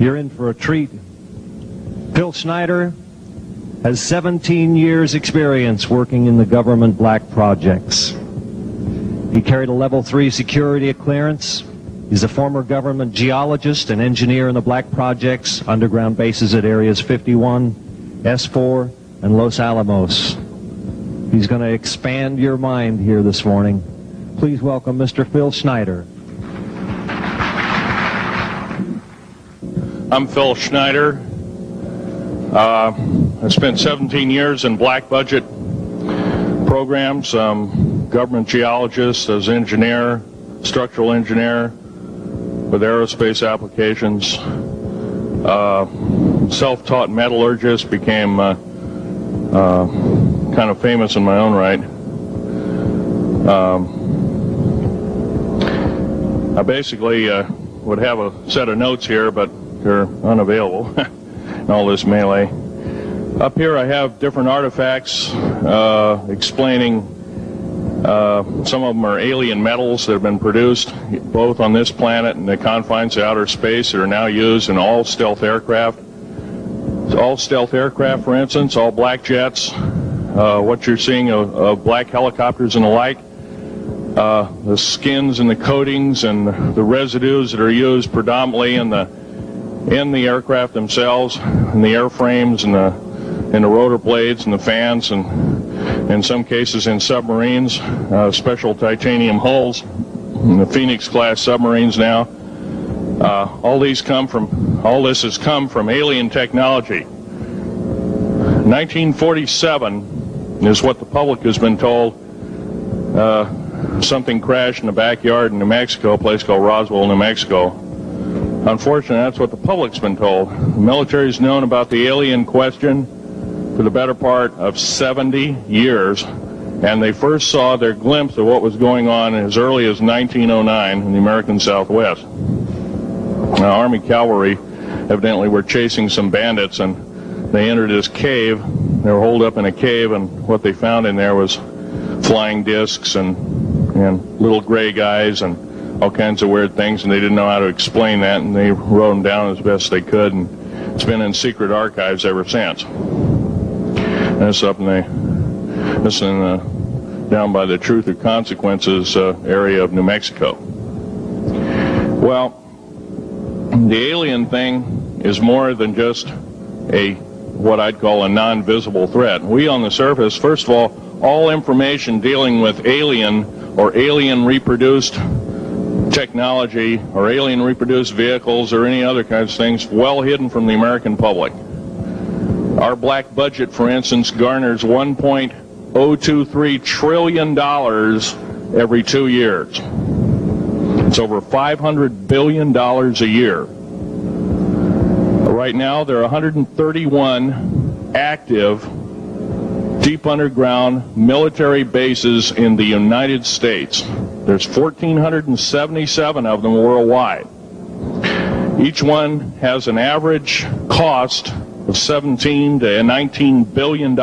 You're in for a treat. Phil Schneider has 17 years experience working in the government black projects. He carried a level 3 security clearance. He's a former government geologist and engineer in the black projects, underground bases at areas 51, S4, and Los Alamos. He's going to expand your mind here this morning. Please welcome Mr. Phil Schneider. I'm Phil Schneider. I spent 17 years in black budget programs, government geologist, as engineer, structural engineer with aerospace applications, self-taught metallurgist, became kind of famous in my own right. I basically would have a set of notes here, but they're unavailable in all this melee. Up here I have different artifacts explaining some of them are alien metals that have been produced both on this planet and the confines of outer space that are now used in all stealth aircraft. All stealth aircraft, for instance, all black jets, what you're seeing of black helicopters and the like, the skins and the coatings and the residues that are used predominantly in the aircraft themselves, in the airframes and the rotor blades and the fans, and in some cases in submarines, special titanium hulls in the Phoenix class submarines now. All this has come from alien technology. 1947 is what the public has been told. Something crashed in the backyard in New Mexico, a place called Roswell, New Mexico. Unfortunately, that's what the public's been told. The military's known about the alien question for the better part of 70 years, and they first saw their glimpse of what was going on as early as 1909 in the American Southwest. Now, Army cavalry evidently were chasing some bandits, and they entered this cave. They were holed up in a cave, and what they found in there was flying discs and little gray guys and all kinds of weird things, and they didn't know how to explain that, and they wrote them down as best they could, and it's been in secret archives ever since. And it's up down by the Truth or Consequences area of New Mexico. Well, the alien thing is more than just what I'd call a non-visible threat. We on the surface, first of all information dealing with alien or alien reproduced technology or alien reproduced vehicles or any other kinds of things well hidden from the American public. Our black budget, for instance, garners $1.023 trillion every 2 years. It's over $500 billion a year. Right now, there are 131 active deep underground military bases in the United States. There's 1,477 of them worldwide. Each one has an average cost of $17 to $19 billion.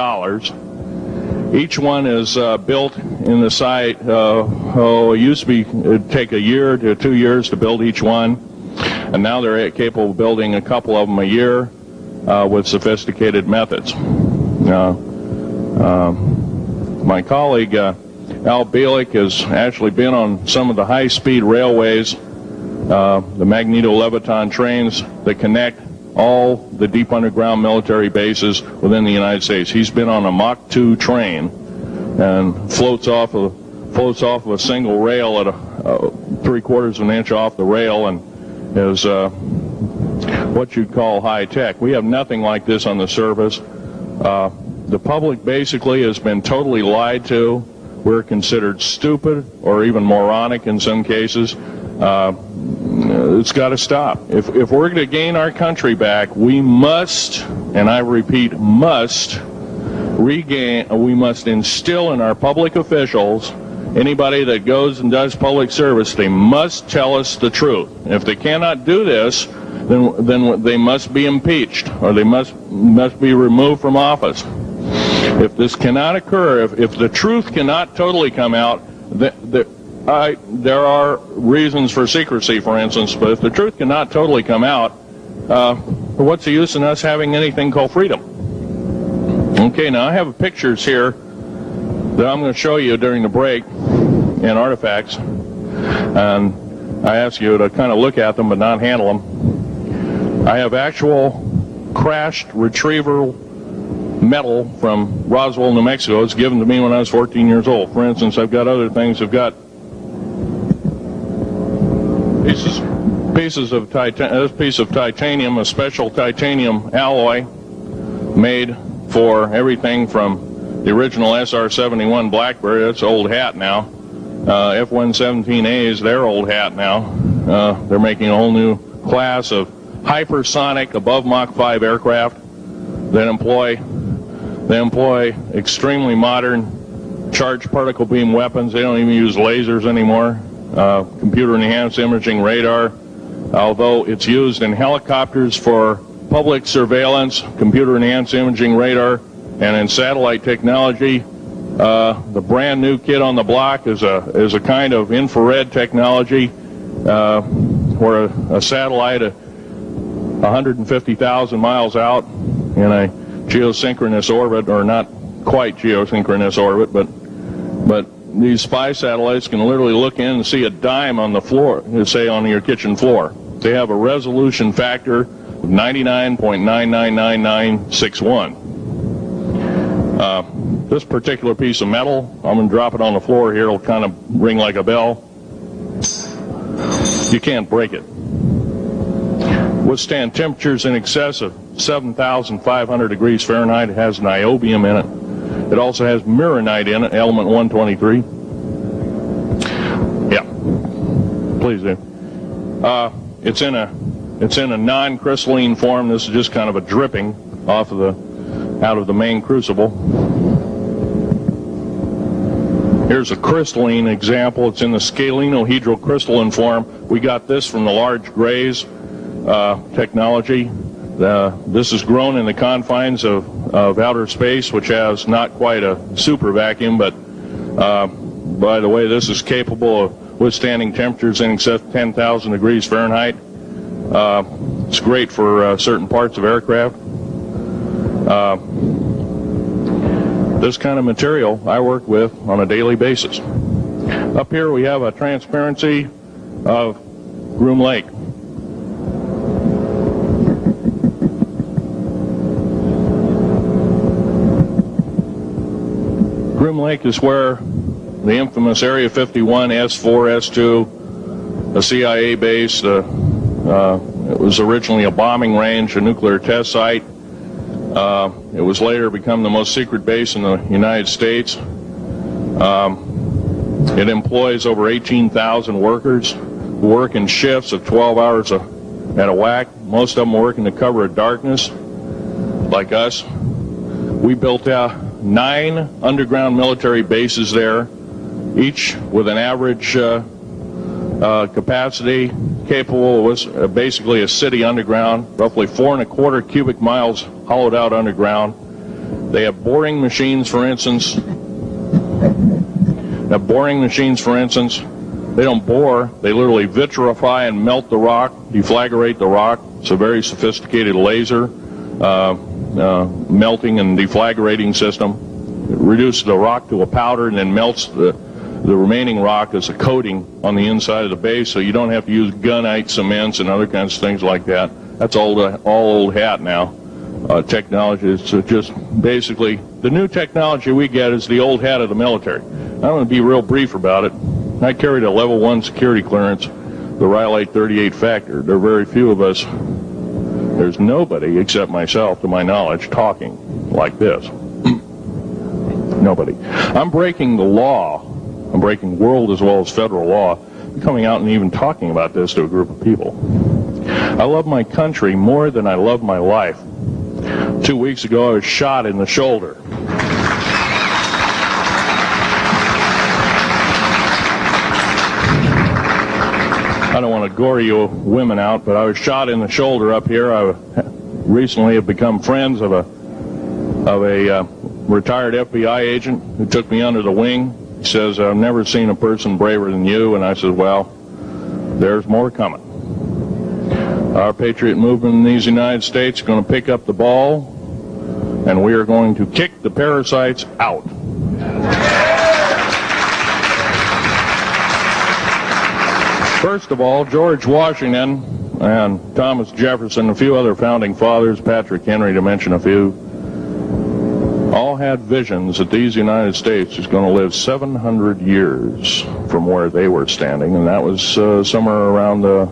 Each one is built in the site. It used to be it'd take a year to 2 years to build each one, and now they're capable of building a couple of them a year with sophisticated methods. My colleague Al Bielik has actually been on some of the high-speed railways, the magneto-leviton trains that connect all the deep underground military bases within the United States. He's been on a Mach 2 train and floats off of a single rail at 3/4 of an inch off the rail, and is what you'd call high-tech. We have nothing like this on the surface. The public basically has been totally lied to. We're considered stupid or even moronic in some cases. It's got to stop. If we're going to gain our country back, we must, and I repeat, must instill in our public officials, anybody that goes and does public service, they must tell us the truth. If they cannot do this, then they must be impeached, or they must be removed from office. If this cannot occur, if the truth cannot totally come out, there are reasons for secrecy, for instance, but if the truth cannot totally come out, what's the use in us having anything called freedom? Okay, now I have pictures here that I'm going to show you during the break in artifacts, and I ask you to kind of look at them but not handle them. I have actual crashed retrieval metal from Roswell, New Mexico. It's given to me when I was 14 years old. For instance, I've got other things. I've got pieces of this piece of titanium, a special titanium alloy made for everything from the original SR-71 Blackberry. That's old hat now. F-117A is their old hat now. They're making a whole new class of hypersonic above Mach 5 aircraft that employ extremely modern charged particle beam weapons. They don't even use lasers anymore. Computer enhanced imaging radar, although it's used in helicopters for public surveillance, computer enhanced imaging radar, and in satellite technology. The brand new kid on the block is a kind of infrared technology where a satellite 150,000 miles out in a geosynchronous orbit, or not quite geosynchronous orbit, but these spy satellites can literally look in and see a dime on the floor, say on your kitchen floor. They have a resolution factor of 99.999961. This particular piece of metal, I'm going to drop it on the floor here. It'll kind of ring like a bell. You can't break it. Withstand temperatures in excess of 7,500 degrees Fahrenheit. It has niobium in it. It also has mironite in it, element 123. Yeah, please do. It's in a non-crystalline form. This is just kind of a dripping out of the main crucible. Here's a crystalline example. It's in the scalenohedral crystalline form. We got this from the large grays technology. This is grown in the confines of outer space, which has not quite a super vacuum, but by the way, this is capable of withstanding temperatures in excess of 10,000 degrees Fahrenheit. It's great for certain parts of aircraft. This kind of material I work with on a daily basis. Up here we have a transparency of Groom Lake. Groom Lake is where the infamous Area 51, S4, S2, a CIA base, it was originally a bombing range, a nuclear test site. It was later become the most secret base in the United States. It employs over 18,000 workers who work in shifts of 12 hours at a whack. Most of them work in the cover of darkness, like us. We built out 9 underground military bases there, each with an average capacity capable of basically a city underground, roughly 4¼ cubic miles hollowed out underground. They have boring machines, for instance. They don't bore, they literally vitrify and melt the rock, deflagrate the rock. It's a very sophisticated laser melting and deflagrating system. It reduces the rock to a powder and then melts the remaining rock as a coating on the inside of the base, so you don't have to use gunite cements and other kinds of things like that. That's all old hat now. Technology is just basically the new technology we get is the old hat of the military. I'm going to be real brief about it. I carried a level 1 security clearance, the Rylate 38 factor. There are very few of us. There's nobody except myself, to my knowledge, talking like this. Nobody. I'm breaking the law. I'm breaking world as well as federal law, coming out and even talking about this to a group of people. I love my country more than I love my life. 2 weeks ago, I was shot in the shoulder. I don't want to gore you women out, but I was shot in the shoulder up here. I recently have become friends of a retired FBI agent who took me under the wing. He says, I've never seen a person braver than you. And I said, well, there's more coming. Our patriot movement in these United States is going to pick up the ball, and we are going to kick the parasites out. First of all, George Washington and Thomas Jefferson, a few other founding fathers, Patrick Henry to mention a few, all had visions that these United States is going to live 700 years from where they were standing, and that was somewhere around the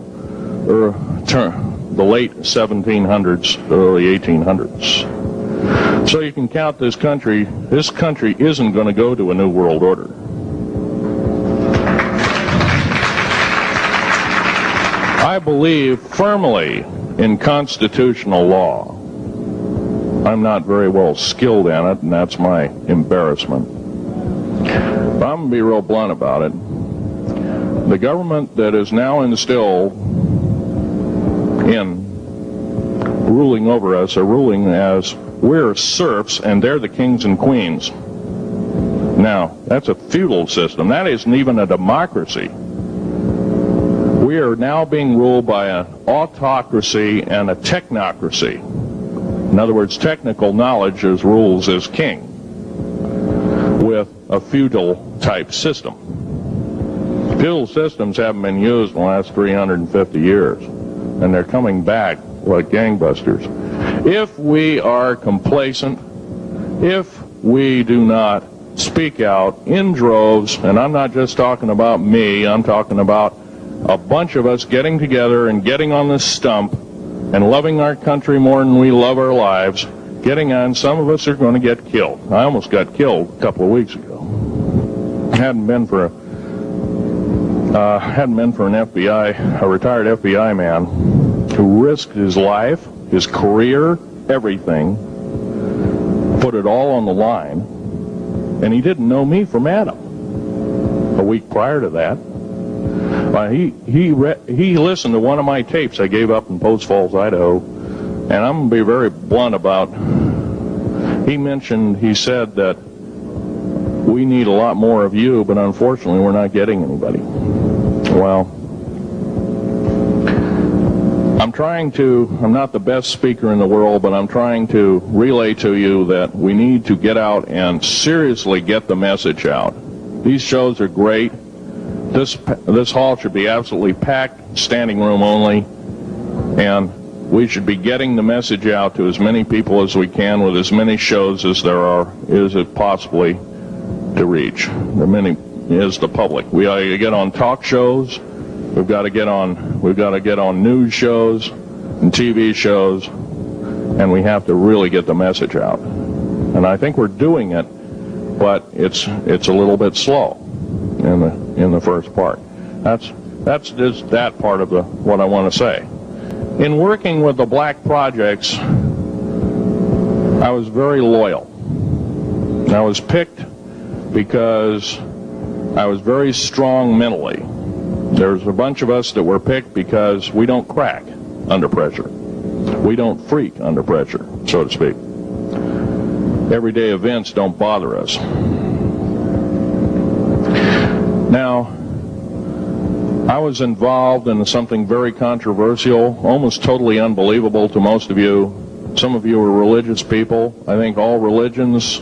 late 1700s, early 1800s. So you can count this country. This country isn't going to go to a new world order. I believe firmly in constitutional law. I'm not very well skilled in it, and that's my embarrassment. But I'm going to be real blunt about it. The government that is now instilled in ruling over us are ruling as we're serfs and they're the kings and queens. Now, that's a feudal system. That isn't even a democracy. We are now being ruled by an autocracy and a technocracy. In other words, technical knowledge as rules as king, with a feudal type system. Feudal systems haven't been used in the last 350 years, and they're coming back like gangbusters. If we are complacent, if we do not speak out in droves, and I'm not just talking about me, I'm talking about a bunch of us getting together and getting on this stump and loving our country more than we love our lives, getting on, some of us are going to get killed. I almost got killed a couple of weeks ago. Hadn't been for an FBI, a retired FBI man who risked his life, his career, everything, put it all on the line, and he didn't know me from Adam. A week prior to that, he listened to one of my tapes I gave up in Post Falls, Idaho, and I'm going to be very blunt about, he said that we need a lot more of you, but unfortunately we're not getting anybody. Well, I'm not the best speaker in the world, but I'm trying to relay to you that we need to get out and seriously get the message out. These shows are great. This hall should be absolutely packed, standing room only, and we should be getting the message out to as many people as we can with as many shows as is it possibly to reach. The many is the public. We ought to get on talk shows. We've got to get on news shows and TV shows, and we have to really get the message out. And I think we're doing it, but it's a little bit slow in the first part. That's just that part of what I want to say. In working with the black projects, I was very loyal. I was picked because I was very strong mentally. There's a bunch of us that were picked because we don't crack under pressure. We don't freak under pressure, so to speak. Everyday events don't bother us. Now, I was involved in something very controversial, almost totally unbelievable to most of you. Some of you are religious people. I think all religions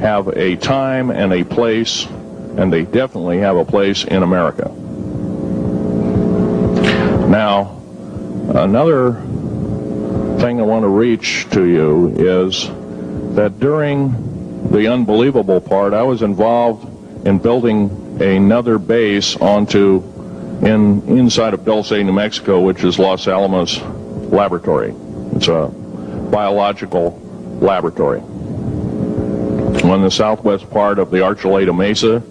have a time and a place, and they definitely have a place in America. Now, another thing I want to reach to you is that during the unbelievable part, I was involved in building another base inside of Dulce, New Mexico, which is Los Alamos Laboratory. It's a biological laboratory. On the southwest part of the Archuleta Mesa,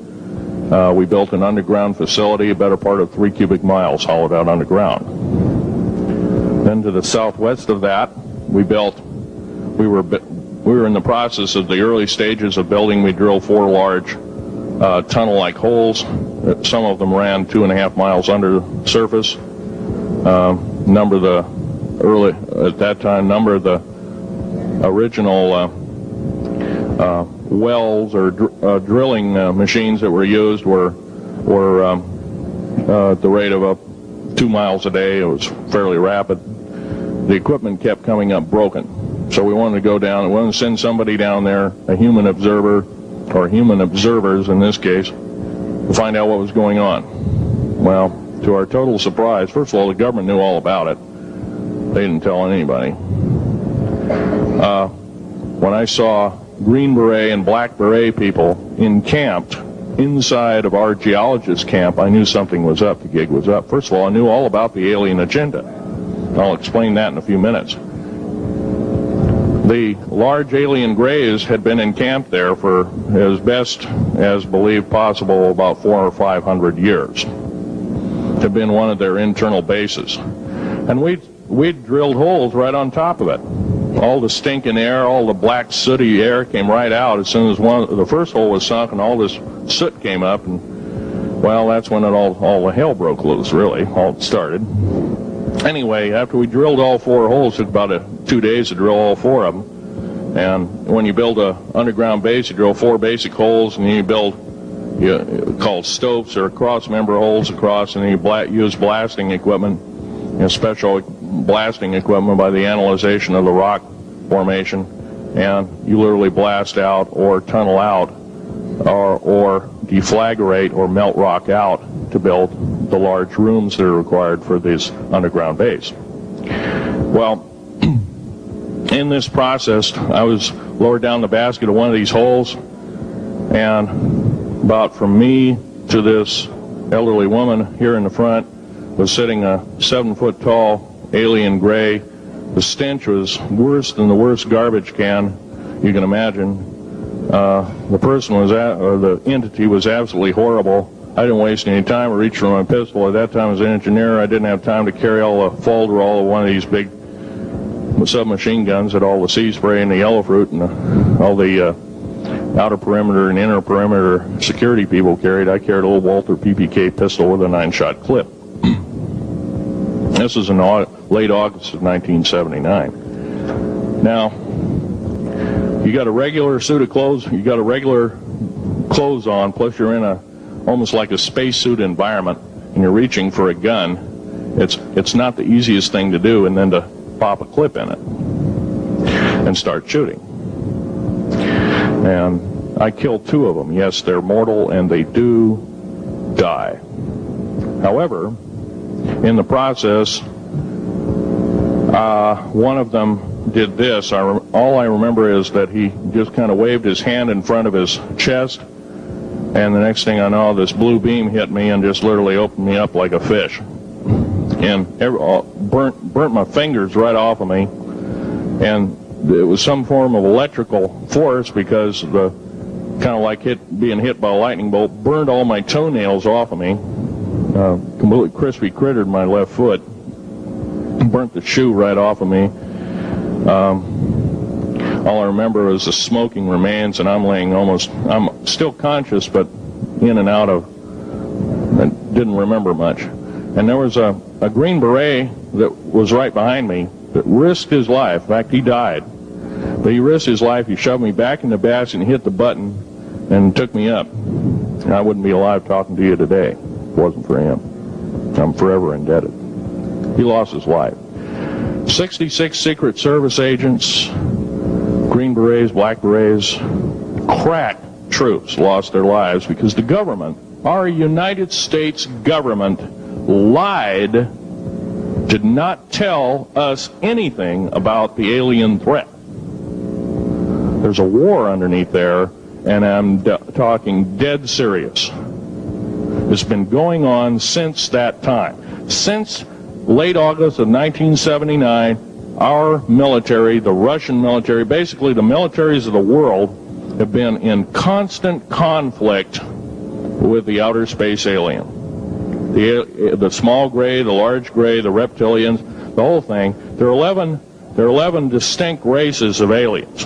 we built an underground facility, a better part of 3 cubic miles hollowed out underground. Then to the southwest of that, we were in the process of the early stages of building. We drilled 4 large tunnel-like holes. Some of them ran 2.5 miles under the surface. Number of the original wells or drilling machines that were used were at the rate of 2 miles a day. It was fairly rapid. The equipment kept coming up broken. So we wanted to go down, we wanted to send somebody down there, a human observer, or human observers in this case, to find out what was going on. Well, to our total surprise, first of all, the government knew all about it. They didn't tell anybody. When I saw Green Beret and Black Beret people encamped inside of our geologist camp, I knew something was up, the gig was up. First of all, I knew all about the alien agenda. I'll explain that in a few minutes. The large alien grays had been encamped there for as best as believed possible about 400 or 500 years. Had been one of their internal bases. And we'd drilled holes right on top of it. All the stinking air, all the black sooty air came right out as soon as the first hole was sunk, and all this soot came up, and well, that's when all the hell broke loose, really, all started. Anyway, after we drilled all 4 holes, it took about 2 days to drill all 4 of them. And when you build an underground base, you drill 4 basic holes, and then you build called stopes or cross-member holes across, and then you use blasting equipment, special blasting equipment by the analyzation of the rock formation, and you literally blast out or tunnel out or deflagrate or melt rock out to build the large rooms that are required for this underground base. Well, in this process, I was lowered down the basket of one of these holes, and about from me to this elderly woman here in the front was sitting a 7-foot-tall alien gray. The stench was worse than the worst garbage can you can imagine. The person was or the entity was absolutely horrible. I didn't waste any time. I reached for my pistol. At that time, as an engineer, I didn't have time to carry all the folderol of one of these big submachine guns that all the sea spray and the yellow fruit and all the outer perimeter and inner perimeter security people carried. I carried a little Walter PPK pistol with a 9-shot clip. This is in late August of 1979. Now, you got a regular suit of clothes, you got a regular clothes on, plus you're in almost like a spacesuit environment, and you're reaching for a gun. It's not the easiest thing to do, and then to pop a clip in it and start shooting. And I killed 2 of them. Yes, they're mortal, and they do die. However, in the process, one of them did this. All I remember is that he just kind of waved his hand in front of his chest, and the next thing I know, this blue beam hit me and just literally opened me up like a fish, and burnt my fingers right off of me. And it was some form of electrical force, because the kind of like being hit by a lightning bolt burned all my toenails off of me. Completely crispy crittered my left foot, burnt the shoe right off of me. All I remember is the smoking remains, and I'm still conscious, but in and out of, I didn't remember much. And there was a Green Beret that was right behind me that risked his life. In fact, he died. But he risked his life. He shoved me back in the basket and hit the button and took me up. And I wouldn't be alive talking to you today if it wasn't for him. I'm forever indebted. He lost his life. 66 Secret Service agents, Green Berets, Black Berets, crack troops lost their lives because the government, our United States government, lied, did not tell us anything about the alien threat. There's a war underneath there, and I'm talking dead serious. It's been going on since that time. Since late August of 1979, our military, the Russian military, basically the militaries of the world, have been in constant conflict with the outer space alien. The small gray, the large gray, the reptilians, the whole thing. There are 11 distinct races of aliens.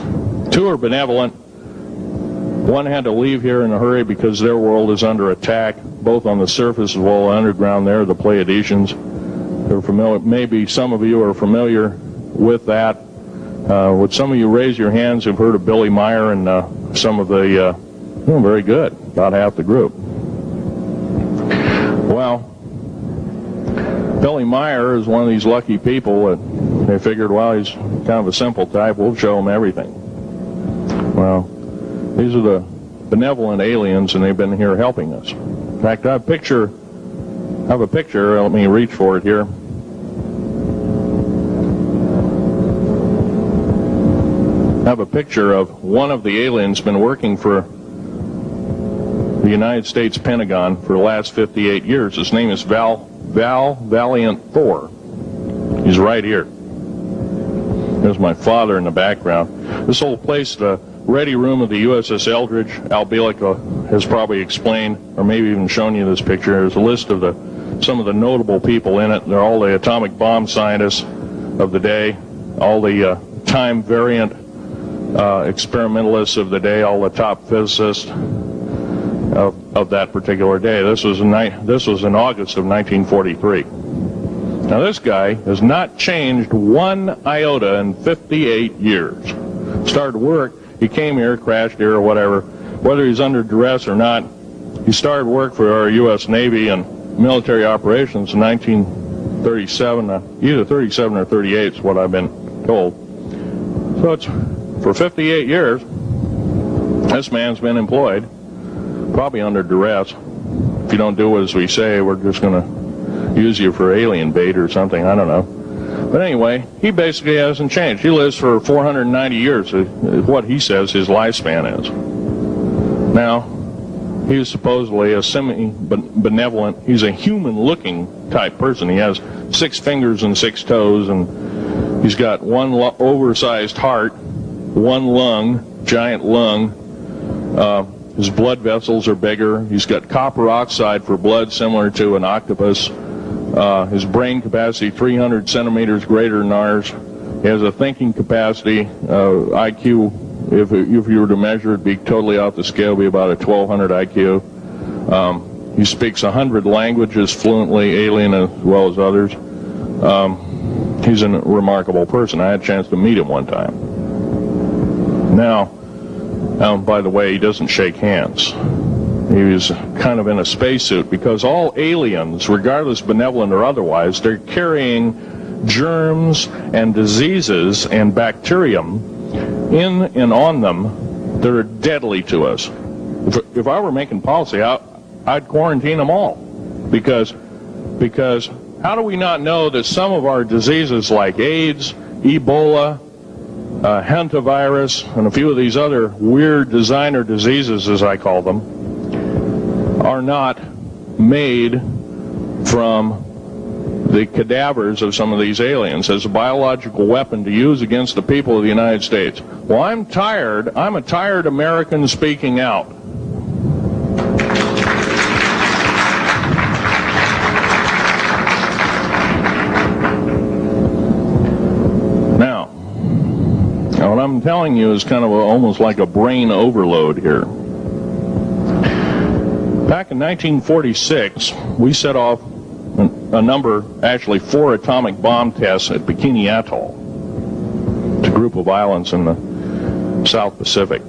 2 are benevolent. 1 had to leave here in a hurry because their world is under attack, both on the surface as well as underground. There, the Pleiadians. They're familiar. Maybe some of you are familiar with that. Would some of you raise your hands who've heard of Billy Meyer and some of the, very good, about half the group. Well, Billy Meyer is one of these lucky people that they figured, well, he's kind of a simple type, we'll show him everything. Well, these are the benevolent aliens, and they've been here helping us. In fact, I have a picture, let me reach for it here. I have a picture of one of the aliens been working for the United States Pentagon for the last 58 years. His name is Val Valiant Thor. He's right here. There's my father in the background. This whole place, the ready room of the USS Eldridge, Al Bielek has probably explained, or maybe even shown you this picture. There's a list of some of the notable people in it. They're all the atomic bomb scientists of the day, all the time variant experimentalists of the day, all the top physicists of that particular day. This was in August of 1943. Now this guy has not changed one iota in 58 years. Started work, he came here, crashed here or whatever, whether he's under duress or not. He started work for our U.S. Navy and military operations in 1937, either 37 or 38 is what I've been told. So it's for 58 years, this man's been employed, probably under duress. If you don't do as we say, we're just going to use you for alien bait or something, I don't know. But anyway, he basically hasn't changed. He lives for 490 years, is what he says his lifespan is. Now, he's supposedly a semi-benevolent, he's a human-looking type person. He has 6 fingers and 6 toes, and he's got one oversized heart, one lung, giant lung. His blood vessels are bigger. He's got copper oxide for blood, similar to an octopus. His brain capacity 300 centimeters greater than ours. He has a thinking capacity, IQ, if you were to measure it, be totally off the scale, be about a 1200 IQ. He speaks 100 languages fluently, alien as well as others. He's a remarkable person. I had a chance to meet him one time. Now, by the way, he doesn't shake hands. He was kind of in a spacesuit, because all aliens, regardless benevolent or otherwise, they're carrying germs and diseases and bacterium in and on them that are deadly to us. If I were making policy, I'd quarantine them all, because how do we not know that some of our diseases like AIDS, Ebola, hantavirus, and a few of these other weird designer diseases, as I call them, are not made from the cadavers of some of these aliens as a biological weapon to use against the people of the United States? Well, I'm a tired American speaking out. Now, what I'm telling you is kind of almost like a brain overload here. Back in 1946, we set off a number, actually 4 atomic bomb tests at Bikini Atoll. It's a group of islands in the South Pacific.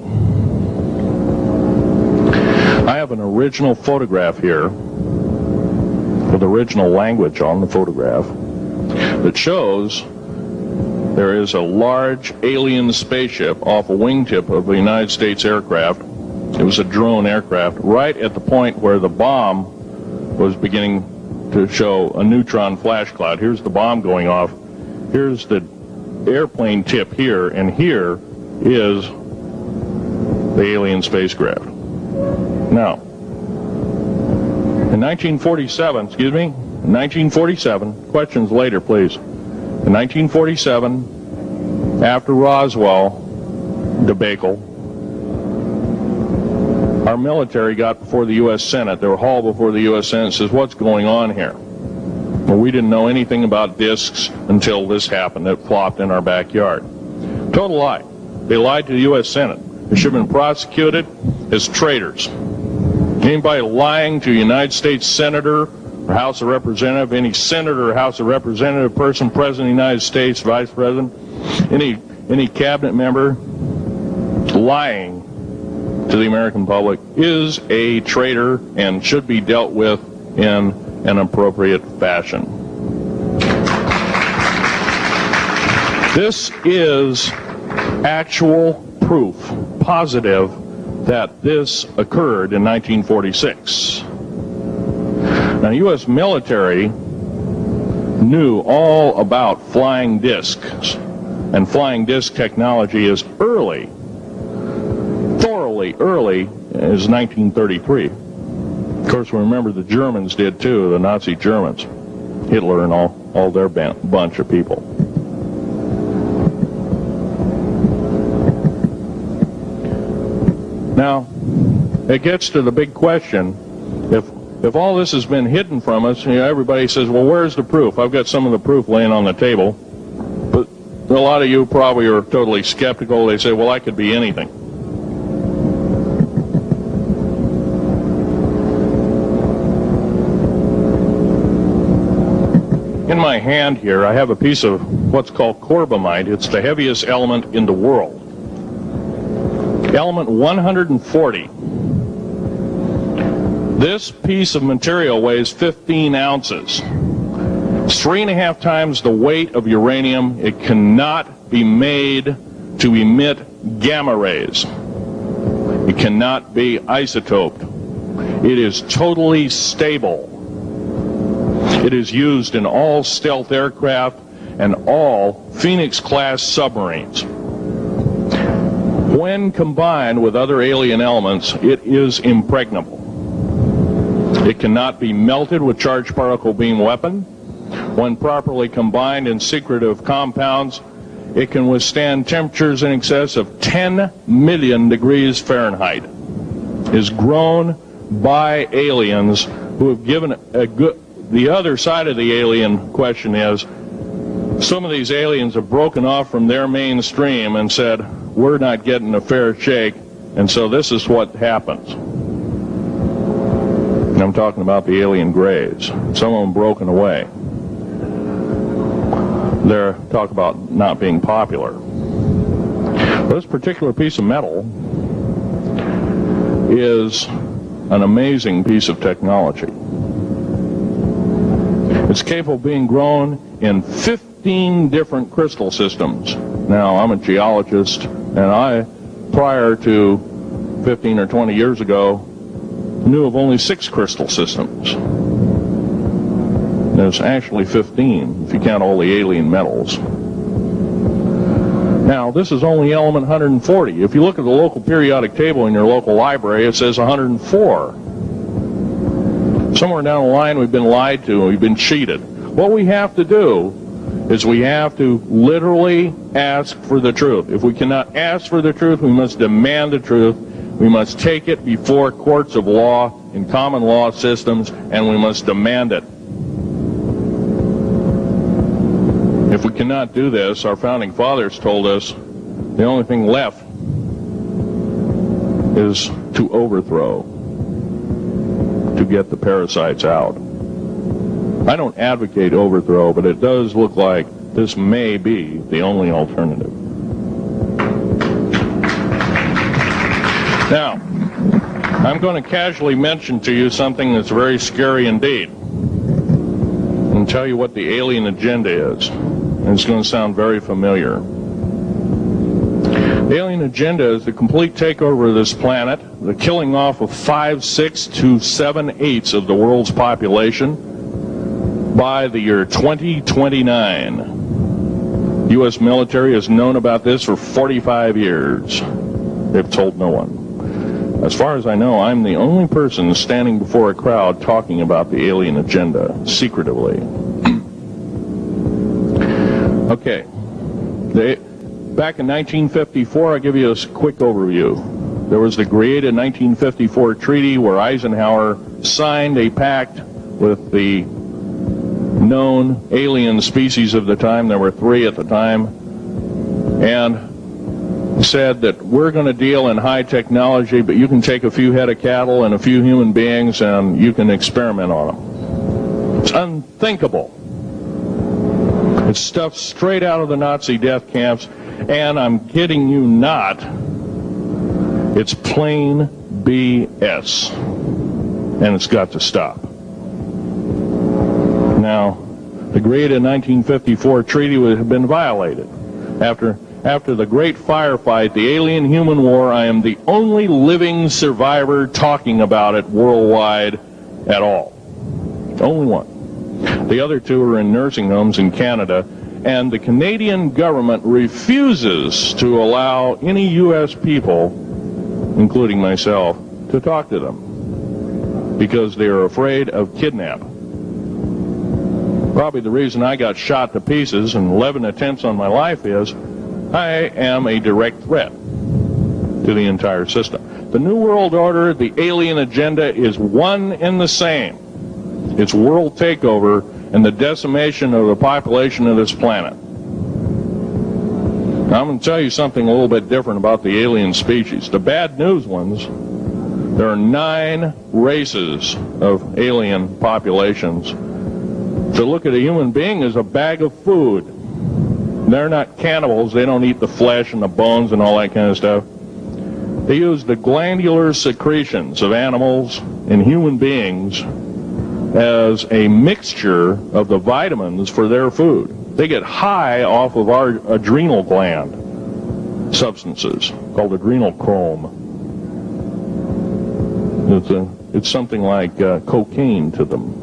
I have an original photograph here with original language on the photograph that shows there is a large alien spaceship off a wingtip of a United States aircraft. It was a drone aircraft, right at the point where the bomb was beginning to show a neutron flash cloud. Here's the bomb going off. Here's the airplane tip here, and here is the alien spacecraft. Now, in 1947, questions later, please. In 1947, after Roswell debacle, our military got before the U.S. Senate. They were hauled before the U.S. Senate and says, what's going on here? Well, we didn't know anything about discs until this happened. It flopped in our backyard. Total lie. They lied to the U.S. Senate. They should have been prosecuted as traitors. Anybody lying to a United States Senator or House of Representative, any Senator or House of Representative person, President of the United States, Vice President, any cabinet member lying to the American public is a traitor and should be dealt with in an appropriate fashion. This is actual proof, positive, that this occurred in 1946. Now, U.S. military knew all about flying discs, and flying disc technology is early, thoroughly early, as 1933. Of course, we remember the Germans did too, the Nazi Germans, Hitler and all their bunch of people. Now, it gets to the big question. If all this has been hidden from us, everybody says, well, where's the proof? I've got some of the proof laying on the table. But a lot of you probably are totally skeptical. They say, well, I could be anything. In my hand here, I have a piece of what's called corbamide. It's the heaviest element in the world. Element 140. This piece of material weighs 15 ounces. It's 3.5 times the weight of uranium. It cannot be made to emit gamma rays. It cannot be isotoped. It is totally stable. It is used in all stealth aircraft and all Phoenix-class submarines. When combined with other alien elements, it is impregnable. It cannot be melted with charged particle beam weapon. When properly combined in secretive compounds, it can withstand temperatures in excess of 10 million degrees Fahrenheit. It is grown by aliens who have given a good... The other side of the alien question is, some of these aliens have broken off from their mainstream and said, we're not getting a fair shake, and so this is what happens. And I'm talking about the alien grays. Some of them broken away. They're talk about not being popular. This particular piece of metal is an amazing piece of technology. It's capable of being grown in 15 different crystal systems. Now, I'm a geologist, and I, prior to 15 or 20 years ago, knew of only 6 crystal systems. There's actually 15, if you count all the alien metals. Now, this is only element 140. If you look at the local periodic table in your local library, it says 104. Somewhere down the line, we've been lied to, and we've been cheated. What we have to do is we have to literally ask for the truth. If we cannot ask for the truth, we must demand the truth. We must take it before courts of law in common law systems, and we must demand it. If we cannot do this, our founding fathers told us the only thing left is to overthrow, to get the parasites out. I don't advocate overthrow, but it does look like this may be the only alternative. Now, I'm going to casually mention to you something that's very scary indeed, and tell you what the alien agenda is. And it's going to sound very familiar. The alien agenda is the complete takeover of this planet, the killing off of 5/6 to 7/8 of the world's population by the year 2029. The U.S. military has known about this for 45 years. They've told no one. As far as I know, I'm the only person standing before a crowd talking about the alien agenda, secretively. Okay. Back in 1954, I'll give you a quick overview. There was the created 1954 treaty where Eisenhower signed a pact with the known alien species of the time. There were 3 at the time. And said that we're going to deal in high technology, but you can take a few head of cattle and a few human beings and you can experiment on them. It's unthinkable. It's stuff straight out of the Nazi death camps, and I'm kidding you not, it's plain BS, and it's got to stop. Now, the created 1954 treaty had been violated. After the great firefight, the alien-human war, I am the only living survivor talking about it worldwide at all. Only one. The other two are in nursing homes in Canada, and the Canadian government refuses to allow any U.S. people, including myself, to talk to them because they are afraid of kidnapping. Probably the reason I got shot to pieces and 11 attempts on my life is I am a direct threat to the entire system. The New World Order, the alien agenda is one and the same. It's world takeover and the decimation of the population of this planet. Now, I'm going to tell you something a little bit different about the alien species. The bad news ones, there are 9 races of alien populations. To look at a human being as a bag of food. They're not cannibals. They don't eat the flesh and the bones and all that kind of stuff. They use the glandular secretions of animals and human beings as a mixture of the vitamins for their food. They get high off of our adrenal gland substances called adrenal chrome. It's something like cocaine to them.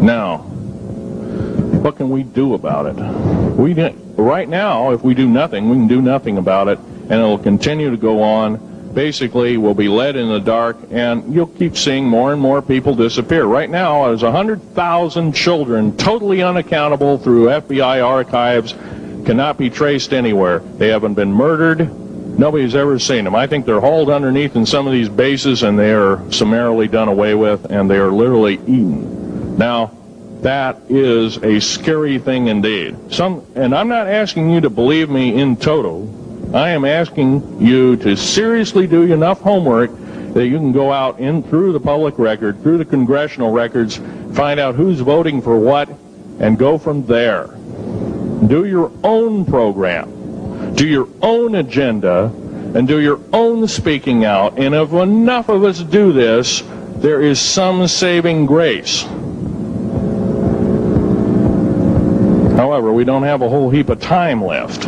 Now, what can we do about it? Right now, if we do nothing, we can do nothing about it, and it'll continue to go on. Basically, we'll be led in the dark, and you'll keep seeing more and more people disappear. Right now, there's 100,000 children totally unaccountable through FBI archives, cannot be traced anywhere. They haven't been murdered. Nobody's ever seen them. I think they're hauled underneath in some of these bases, and they are summarily done away with, and they are literally eaten. Now, that is a scary thing indeed. And I'm not asking you to believe me in toto. I am asking you to seriously do enough homework that you can go out in through the public record, through the congressional records, find out who's voting for what, and go from there. Do your own program. Do your own agenda, and do your own speaking out. And if enough of us do this, there is some saving grace. However, we don't have a whole heap of time left.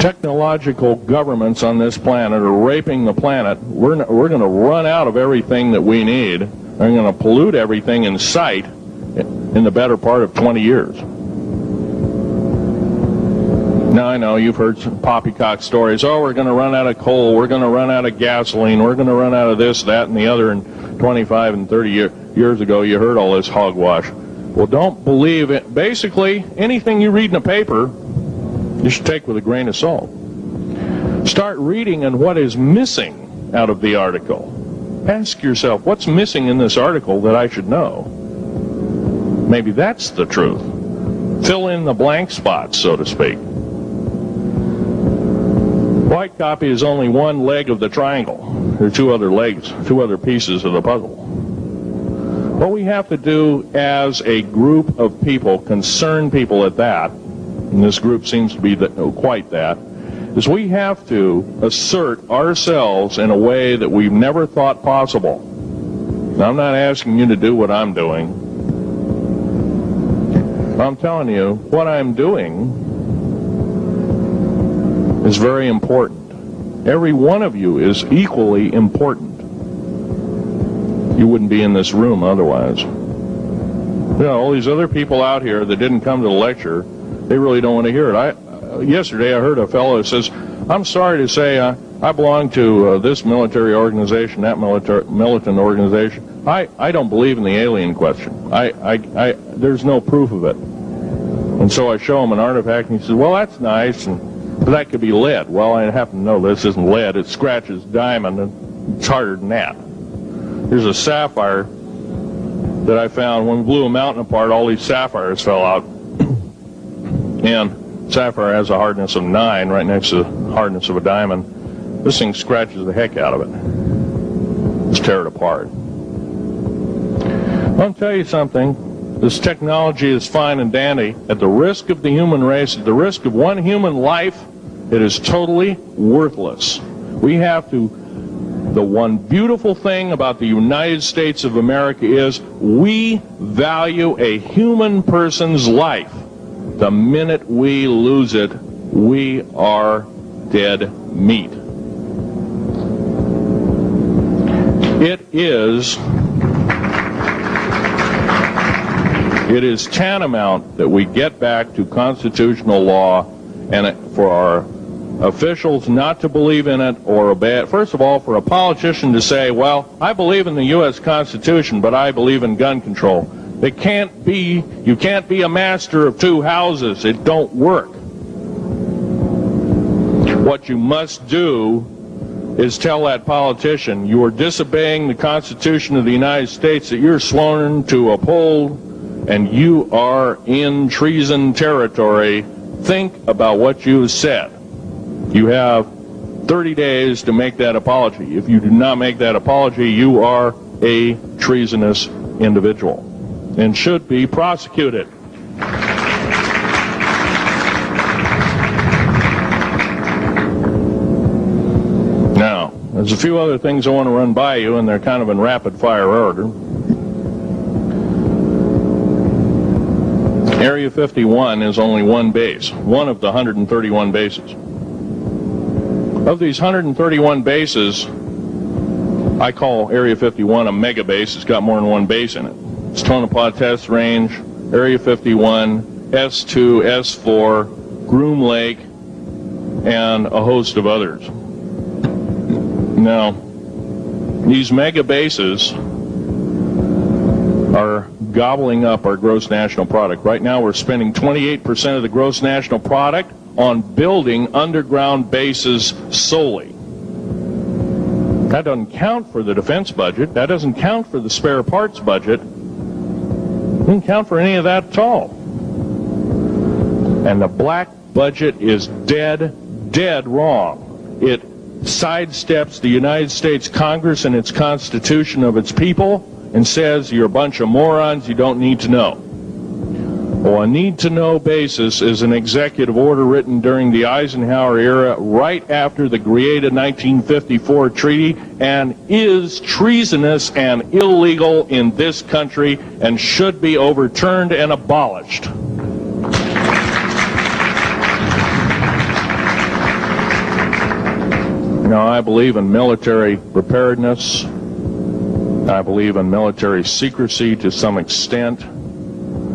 Technological governments on this planet are raping the planet. We're going to run out of everything that we need. They're going to pollute everything in sight in the better part of 20 years. Now, I know you've heard some poppycock stories. Oh, we're going to run out of coal. We're going to run out of gasoline. We're going to run out of this, that, and the other. And 25 and 30 years ago, you heard all this hogwash. Well, don't believe it. Basically, anything you read in a paper, you should take with a grain of salt. Start reading on what is missing out of the article. Ask yourself, what's missing in this article that I should know? Maybe that's the truth. Fill in the blank spots, so to speak. White copy is only one leg of the triangle. There are 2 other legs, 2 other pieces of the puzzle. What we have to do as a group of people, concerned people at that, and this group seems to be quite that, is we have to assert ourselves in a way that we've never thought possible. Now, I'm not asking you to do what I'm doing. I'm telling you, what I'm doing is very important. Every one of you is equally important. You wouldn't be in this room otherwise. You know, all these other people out here that didn't come to the lecture, they really don't want to hear it. Yesterday I heard a fellow who says, I'm sorry to say I belong to this military organization, that militant organization. I don't believe in the alien question. There's no proof of it. And so I show him an artifact, and he says, well, that's nice, but that could be lead. Well, I happen to know this isn't lead. It scratches diamond, and it's harder than that. Here's a sapphire that I found. When we blew a mountain apart, all these sapphires fell out. And sapphire has a hardness of 9 right next to the hardness of a diamond. This thing scratches the heck out of it. Let's tear it apart. I'll tell you something. This technology is fine and dandy. At the risk of the human race, at the risk of one human life, it is totally worthless. We have to The one beautiful thing about the United States of America is we value a human person's life. The minute we lose it, we are dead meat. It is tantamount that we get back to constitutional law, and for our officials not to believe in it or obey it. First of all, for a politician to say, well, I believe in the U.S. Constitution, but I believe in gun control. You can't be a master of two houses. It don't work. What you must do is tell that politician you are disobeying the Constitution of the United States that you're sworn to uphold, and you are in treason territory. Think about what you said. You have 30 days to make that apology. If you do not make that apology, you are a treasonous individual and should be prosecuted. Now, there's a few other things I want to run by you, and they're kind of in rapid fire order. Area 51 is only one base, one of the 131 bases. Of these 131 bases, I call Area 51 a mega base. It's got more than one base in it. It's Tonopah Test Range, Area 51, S2, S4, Groom Lake, and a host of others. Now, these mega bases are gobbling up our gross national product. Right now we're spending 28% of the gross national product on building underground bases solely. That doesn't count for the defense budget. That doesn't count for the spare parts budget. It doesn't count for any of that at all. And the black budget is dead wrong. It sidesteps the United States Congress and its Constitution of its people and says you're a bunch of morons, you don't need to know. Well, a need-to-know basis is an executive order written during the Eisenhower era right after the Greada 1954 treaty and is treasonous and illegal in this country and should be overturned and abolished. Now, I believe in military preparedness. I believe in military secrecy to some extent.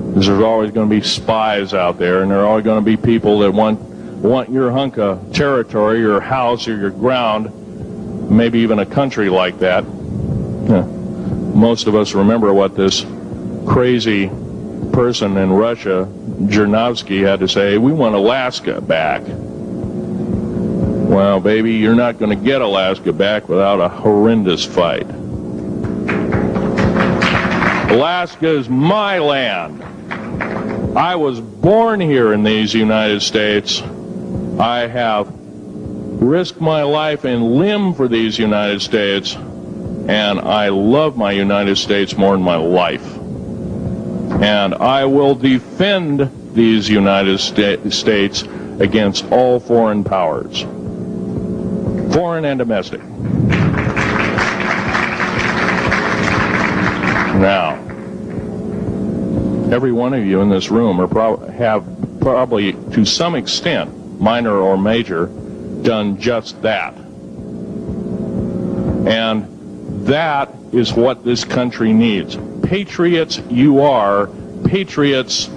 Because there's always going to be spies out there, and there are always going to be people that want your hunk of territory, your house, or your ground, maybe even a country like that. Most of us remember what this crazy person in Russia, Zhirinovsky, had to say. We want Alaska back. Well, baby, you're not going to get Alaska back without a horrendous fight. Alaska is my land. I was born here in these United States. I have risked my life and limb for these United States, and I love my United States more than my life. And I will defend these United States against all foreign powers, foreign and domestic. Now, every one of you in this room have probably, to some extent, minor or major, done just that. And that is what this country needs. Patriots you are. Patriots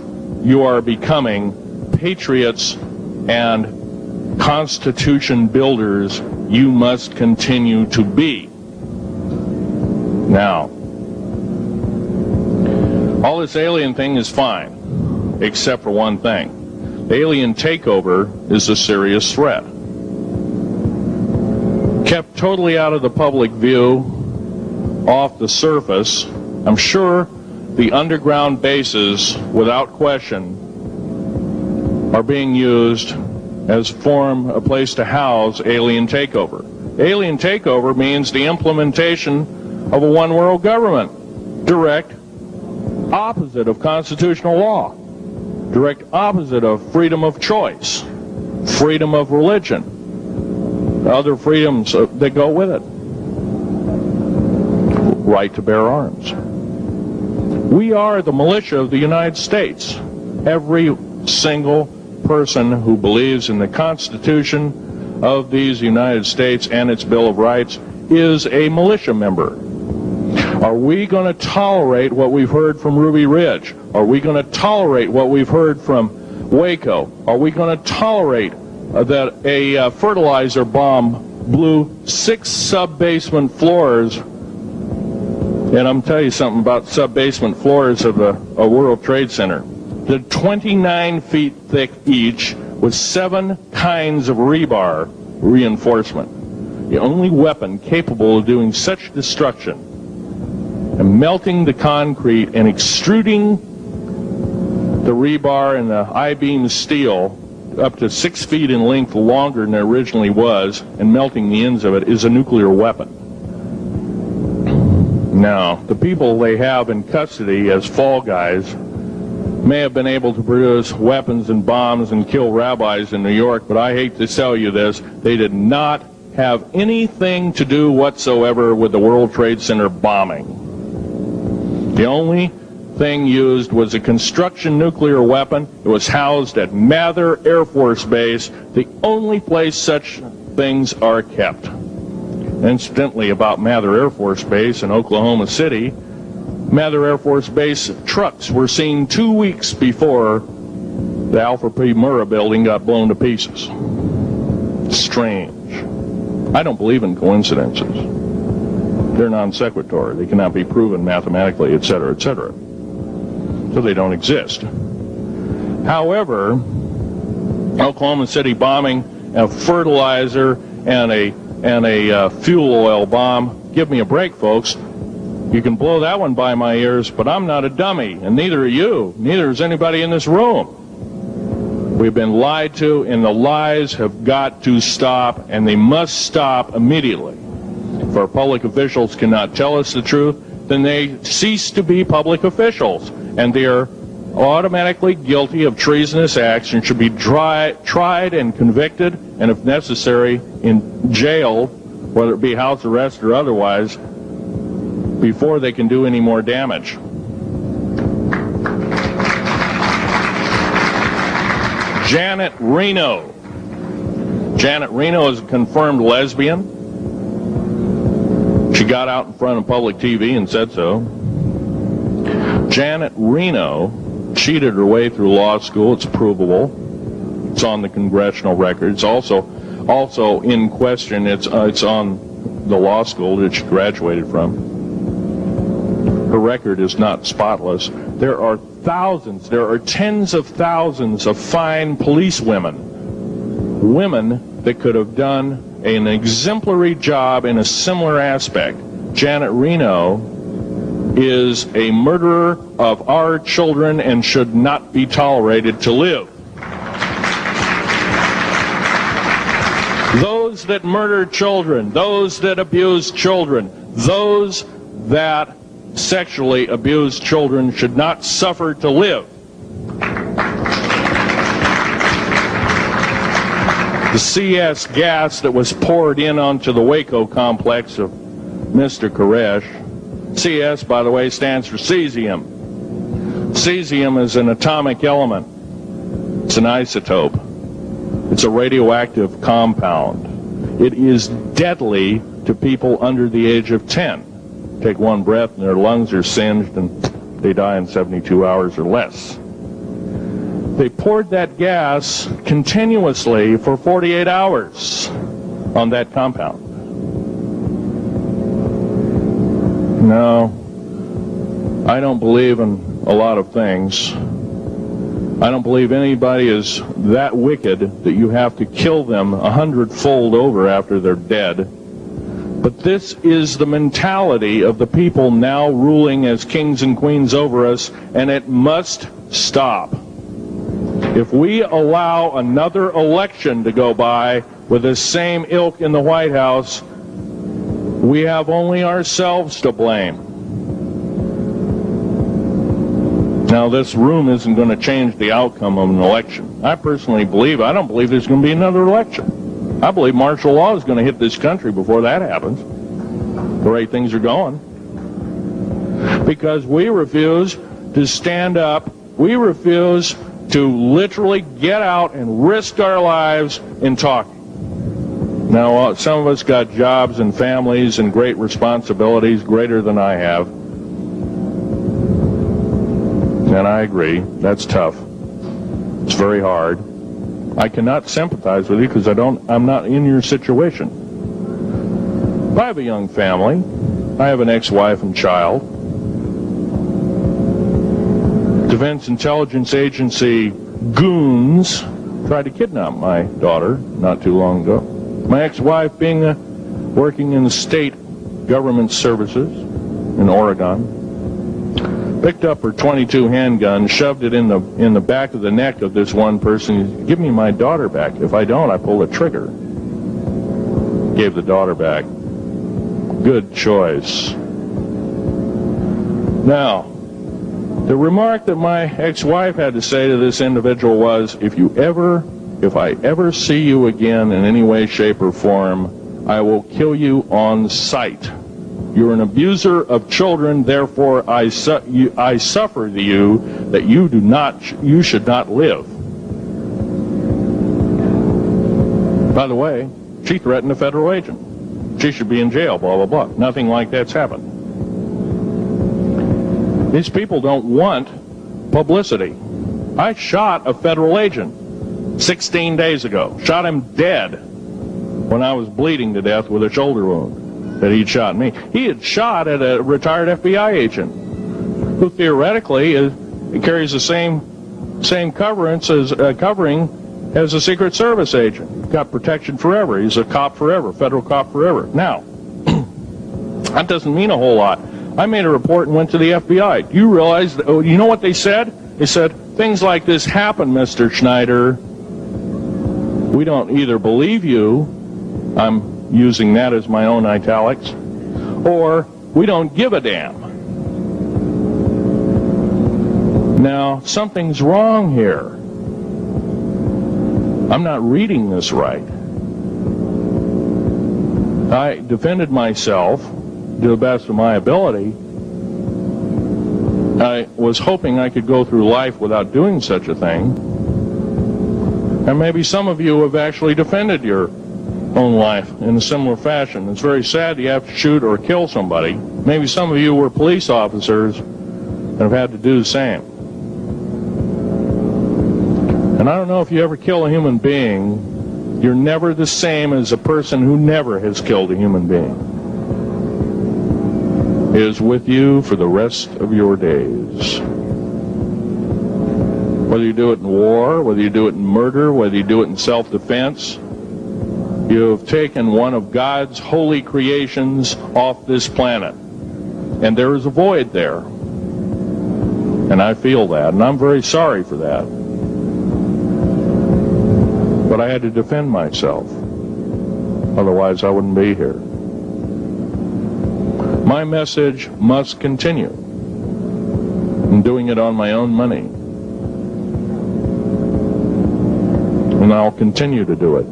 you are becoming. Patriots and Constitution builders you must continue to be. Now, all this alien thing is fine, except for one thing. The alien takeover is a serious threat. Kept totally out of the public view, off the surface, I'm sure the underground bases, without question, are being used as a place to house alien takeover. Alien takeover means the implementation of a one-world government. Direct opposite of constitutional law, direct opposite of freedom of choice, freedom of religion, other freedoms that go with it. right to bear arms. We are the militia of the United States. Every single person who believes in the Constitution of these United States and its Bill of Rights is a militia member. Are we going to tolerate what we've heard from Ruby Ridge? Are we going to tolerate what we've heard from Waco? Are we going to tolerate that a fertilizer bomb blew 6 sub-basement floors? And I'm telling you something about sub-basement floors of a World Trade Center. They're 29 feet thick each with 7 kinds of rebar reinforcement. The only weapon capable of doing such destruction and melting the concrete and extruding the rebar and the I-beam steel up to 6 feet in length longer than it originally was and melting the ends of it is a nuclear weapon. Now, the people they have in custody as fall guys may have been able to produce weapons and bombs and kill rabbis in New York, but I hate to tell you this, they did not have anything to do whatsoever with the World Trade Center bombing. The only thing used was a construction nuclear weapon. It was housed at Mather Air Force Base, the only place such things are kept. Incidentally, about Mather Air Force Base in Oklahoma City, Mather Air Force Base trucks were seen 2 weeks before the Alfred P. Murrah building got blown to pieces. Strange. I don't believe in coincidences. They're non sequitur. They cannot be proven mathematically, etc., etc. So they don't exist. However, Oklahoma City bombing, a fertilizer, and a fuel oil bomb, give me a break, folks. You can blow that one by my ears, but I'm not a dummy, and neither are you. Neither is anybody in this room. We've been lied to, and the lies have got to stop, and they must stop immediately. If our public officials cannot tell us the truth, then they cease to be public officials, and they are automatically guilty of treasonous acts and should be tried and convicted, and if necessary, in jail, whether it be house arrest or otherwise, before they can do any more damage. Janet Reno. Janet Reno is a confirmed lesbian. She got out in front of public TV and said so. Janet Reno cheated her way through law school. It's provable. It's on the congressional record. It's also in question. It's on the law school that she graduated from. Her record is not spotless. There are thousands, there are tens of thousands of fine police women that could have done an exemplary job in a similar aspect. Janet Reno is a murderer of our children and should not be tolerated to live. Those that murder children, those that abuse children, those that sexually abused children should not suffer to live. The CS gas that was poured in onto the Waco complex of Mr. Koresh, CS, by the way, stands for cesium. Cesium is an atomic element. It's an isotope. It's a radioactive compound. It is deadly to people under the age of 10. Take one breath and their lungs are singed and they die in 72 hours or less. They poured that gas continuously for 48 hours on that compound. No, I don't believe in a lot of things. I don't believe anybody is that wicked that you have to kill them 100-fold over after they're dead. But this is the mentality of the people now ruling as kings and queens over us, and it must stop. If we allow another election to go by with the same ilk in the White House, we have only ourselves to blame. Now, this room isn't going to change the outcome of an election. I personally believe, I don't believe there's going to be another election. I believe martial law is going to hit this country before that happens, the way things are going. because we refuse to stand up. We refuse to literally get out and risk our lives in talking. Now, some of us got jobs and families and great responsibilities, greater than I have. And I agree, that's tough. It's very hard. I cannot sympathize with you because I'm not in your situation. I have a young family. I have an ex-wife and child. Defense Intelligence Agency goons tried to kidnap my daughter not too long ago. My ex-wife, working in the state government services in Oregon, picked up her .22 handgun, shoved it in the back of the neck of this one person. Give me my daughter back. If I don't, I pull the trigger. Gave the daughter back. Good choice. Now, the remark that my ex-wife had to say to this individual was, if I ever see you again in any way, shape, or form, I will kill you on sight. You're an abuser of children, therefore I suffer to you that you should not live. By the way, she threatened a federal agent. She should be in jail, blah, blah, blah. Nothing like that's happened. These people don't want publicity. I shot a federal agent 16 days ago. Shot him dead when I was bleeding to death with a shoulder wound that he'd shot me. He had shot at a retired FBI agent who theoretically carries the same covering as a Secret Service agent. Got protection forever. He's a cop forever, federal cop forever. Now, that doesn't mean a whole lot. I made a report and went to the FBI. Do you realize, you know what they said? They said, things like this happen, Mr. Schneider. We don't either believe you, I'm using that as my own italics, or we don't give a damn. Now, something's wrong here. I'm not reading this right. I defended myself to the best of my ability. I was hoping I could go through life without doing such a thing. And maybe some of you have actually defended your own life in a similar fashion. It's very sad you have to shoot or kill somebody. Maybe some of you were police officers and have had to do the same. And I don't know if you ever kill a human being, you're never the same as a person who never has killed a human being. It is with you for the rest of your days. Whether you do it in war, whether you do it in murder, whether you do it in self-defense, you have taken one of God's holy creations off this planet. And there is a void there. And I feel that, and I'm very sorry for that. But I had to defend myself. Otherwise, I wouldn't be here. My message must continue. I'm doing it on my own money. And I'll continue to do it.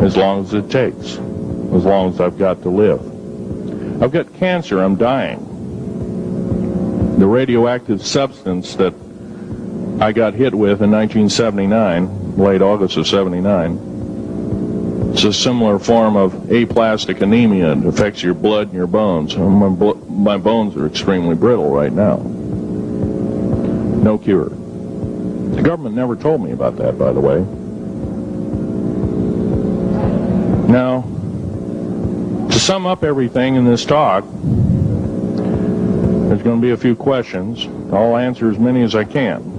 As long as it takes. As long as I've got to live. I've got cancer. I'm dying. The radioactive substance that I got hit with in 1979, late August of 79, it's a similar form of aplastic anemia. It affects your blood and your bones. My bones are extremely brittle right now. No cure. The government never told me about that, by the way. Now, to sum up everything in this talk, there's going to be a few questions. I'll answer as many as I can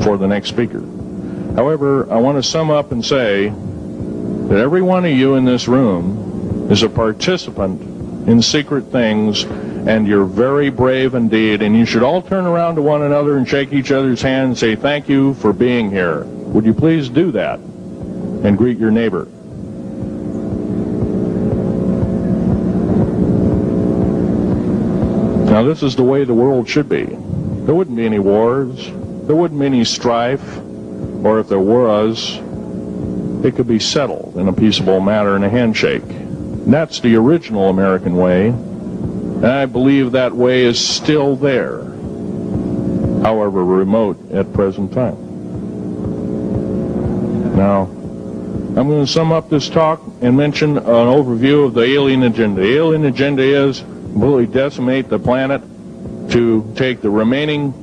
for the next speaker. However, I want to sum up and say that every one of you in this room is a participant in secret things, and you're very brave indeed, and you should all turn around to one another and shake each other's hand and say thank you for being here. Would you please do that and greet your neighbor? Now, this is the way the world should be. There wouldn't be any wars. There wouldn't be any strife. Or if there was, it could be settled in a peaceable manner in a handshake. And that's the original American way. And I believe that way is still there, however remote at present time. Now, I'm going to sum up this talk and mention an overview of the alien agenda. The alien agenda is completely decimate the planet, to take the remaining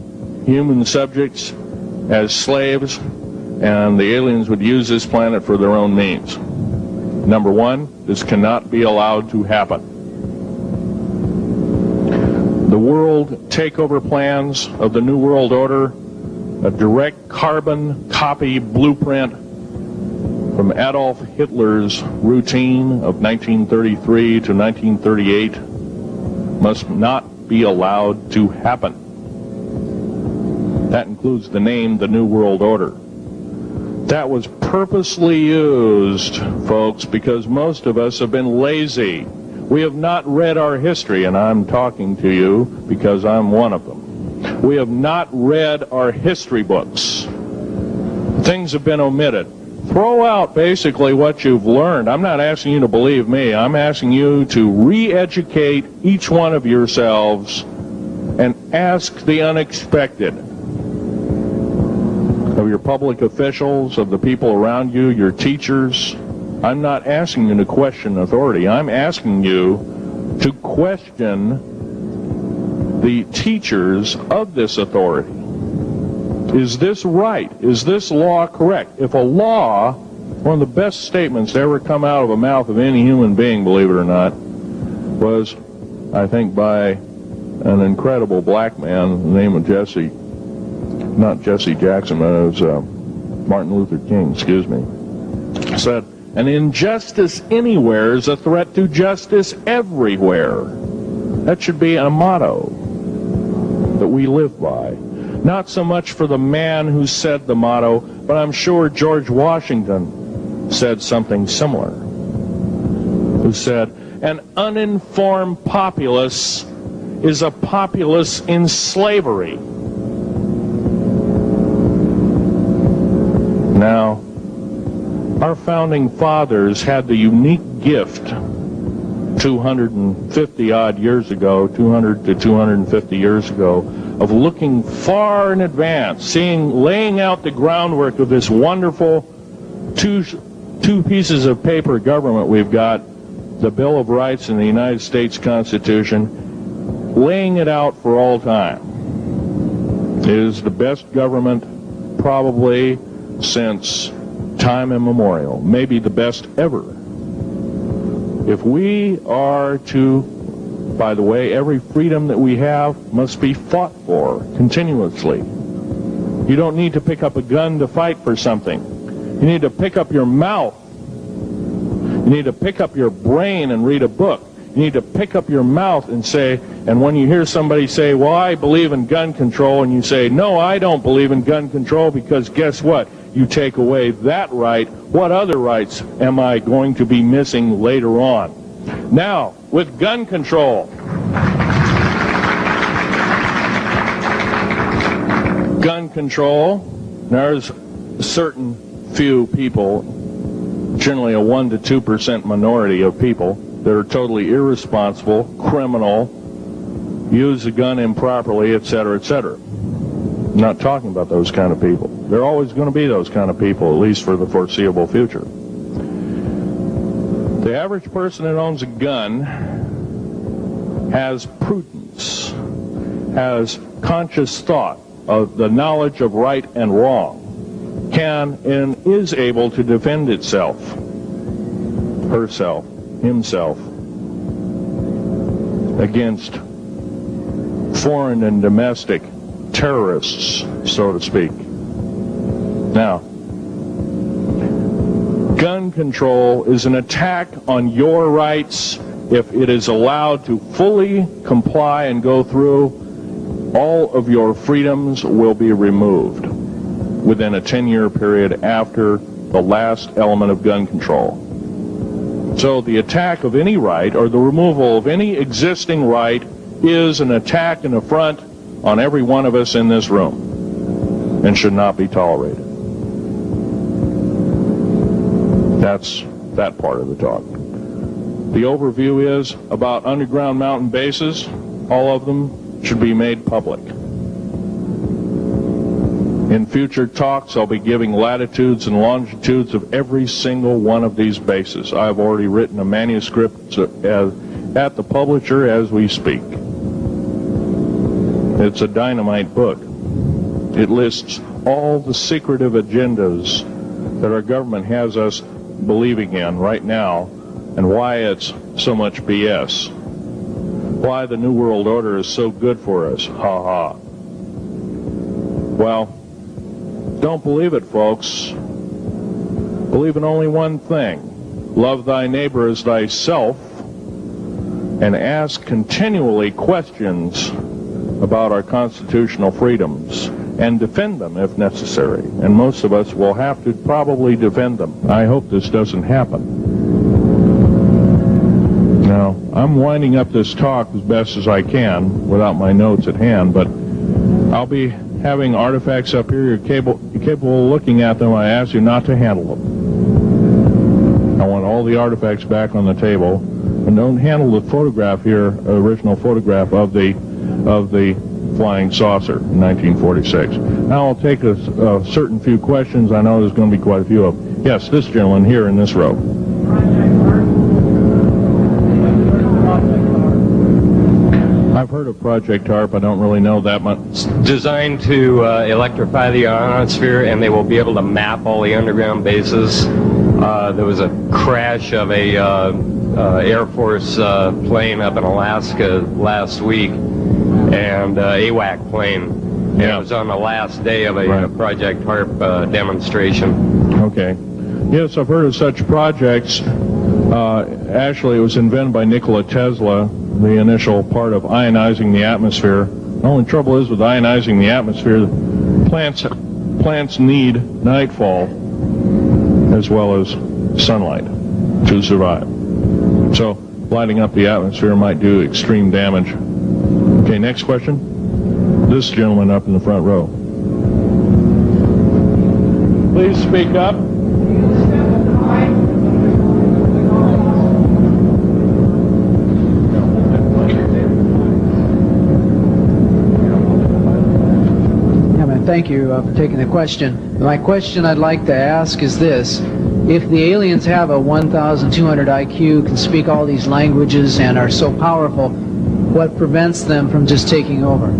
human subjects as slaves, and the aliens would use this planet for their own means. Number one, this cannot be allowed to happen. The world takeover plans of the New World Order, a direct carbon copy blueprint from Adolf Hitler's routine of 1933 to 1938, must not be allowed to happen. That includes the name, the New World Order. That was purposely used, folks, because most of us have been lazy. We have not read our history, and I'm talking to you because I'm one of them. We have not read our history books. Things have been omitted. Throw out basically what you've learned. I'm not asking you to believe me. I'm asking you to re-educate each one of yourselves and ask the unexpected of your public officials, of the people around you, your teachers. I'm not asking you to question authority. I'm asking you to question the teachers of this authority. Is this right? Is this law correct? If a law, one of the best statements to ever come out of the mouth of any human being, believe it or not, was, I think, by an incredible black man, the name of not Jesse Jackson, but it was Martin Luther King, excuse me, said, an injustice anywhere is a threat to justice everywhere. That should be a motto that we live by. Not so much for the man who said the motto, but I'm sure George Washington said something similar, who said, an uninformed populace is a populace in slavery. Now, our founding fathers had the unique gift 250 odd years ago, 200 to 250 years ago, of looking far in advance, laying out the groundwork of this wonderful two pieces of paper government we've got, the Bill of Rights and the United States Constitution, laying it out for all time. It is the best government probably since time immemorial, maybe the best ever. If we are to, by the way, every freedom that we have must be fought for continuously. You don't need to pick up a gun to fight for something. You need to pick up your mouth. You need to pick up your brain and read a book. You need to pick up your mouth and say, and when you hear somebody say, well, I believe in gun control, and you say, no, I don't believe in gun control, because guess what? You take away that right. What other rights am I going to be missing later on? Now, with gun control, there's a certain few people, generally a 1 to 2% minority of people, that are totally irresponsible, criminal, use the gun improperly, etc., etc. I'm not talking about those kind of people. There are always going to be those kind of people, at least for the foreseeable future. The average person that owns a gun has prudence, has conscious thought of the knowledge of right and wrong, can and is able to defend itself, herself, himself, against foreign and domestic terrorists, so to speak. Now, gun control is an attack on your rights. If it is allowed to fully comply and go through, all of your freedoms will be removed within a 10-year period after the last element of gun control. So the attack of any right, or the removal of any existing right, is an attack and affront on every one of us in this room, and should not be tolerated. That's that part of the talk. The overview is about underground mountain bases. All of them should be made public. In future talks, I'll be giving latitudes and longitudes of every single one of these bases. I've already written a manuscript at the publisher as we speak. It's a dynamite book. It lists all the secretive agendas that our government has us believing in right now, and why it's so much BS. Why the New World Order is so good for us. Ha ha. Well, don't believe it, folks. Believe in only one thing. Love thy neighbor as thyself, and ask continually questions about our constitutional freedoms, and defend them if necessary. And most of us will have to probably defend them. I hope this doesn't happen. Now, I'm winding up this talk as best as I can without my notes at hand, but I'll be having artifacts up here. You're capable of looking at them. I ask you not to handle them. I want all the artifacts back on the table, and don't handle the photograph here, original photograph of the flying saucer in 1946. Now I'll take a certain few questions. I know there's going to be quite a few of them. Yes, this gentleman here in this row. I've heard of Project HARP. I don't really know that much. It's designed to electrify the ionosphere, and they will be able to map all the underground bases. There was a crash of a Air Force plane up in Alaska last week, and AWAC plane. Yeah. It was on the last day of a Project HARP demonstration. Okay. Yes, I've heard of such projects. Actually, it was invented by Nikola Tesla, the initial part of ionizing the atmosphere. The only trouble is with ionizing the atmosphere, plants need nightfall as well as sunlight to survive. So lighting up the atmosphere might do extreme damage. Okay, next question. This gentleman up in the front row. Please speak up. Thank you for taking the question. My question I'd like to ask is this. If the aliens have a 1,200 IQ, can speak all these languages, and are so powerful, what prevents them from just taking over?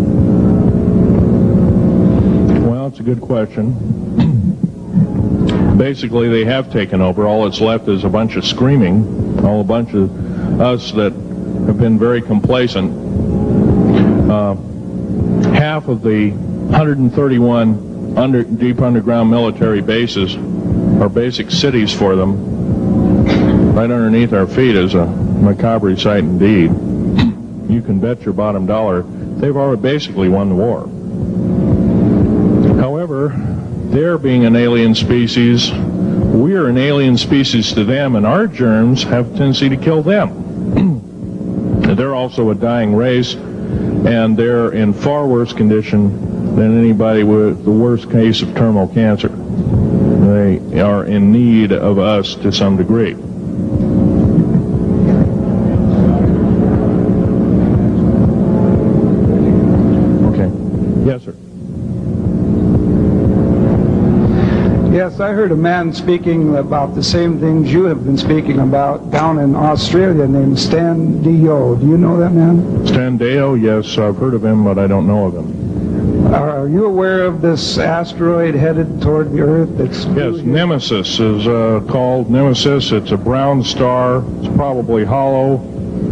Well, it's a good question. Basically, they have taken over. All that's left is a bunch of screaming, a bunch of us that have been very complacent. Half of the 131 deep underground military bases are basic cities for them. Right underneath our feet is a macabre sight indeed. You can bet your bottom dollar they've already basically won the war. However, they're being an alien species, we're an alien species to them, and our germs have a tendency to kill them. They're also a dying race, and they're in far worse condition than anybody with the worst case of terminal cancer. They are in need of us to some degree. Okay. Yes, sir. Yes, I heard a man speaking about the same things you have been speaking about down in Australia named Stan Deyo. Do you know that man? Stan Deyo, yes, I've heard of him, but I don't know of him. Are you aware of this asteroid headed toward the Earth? Yes, Nemesis is called Nemesis. It's a brown star. It's probably hollow.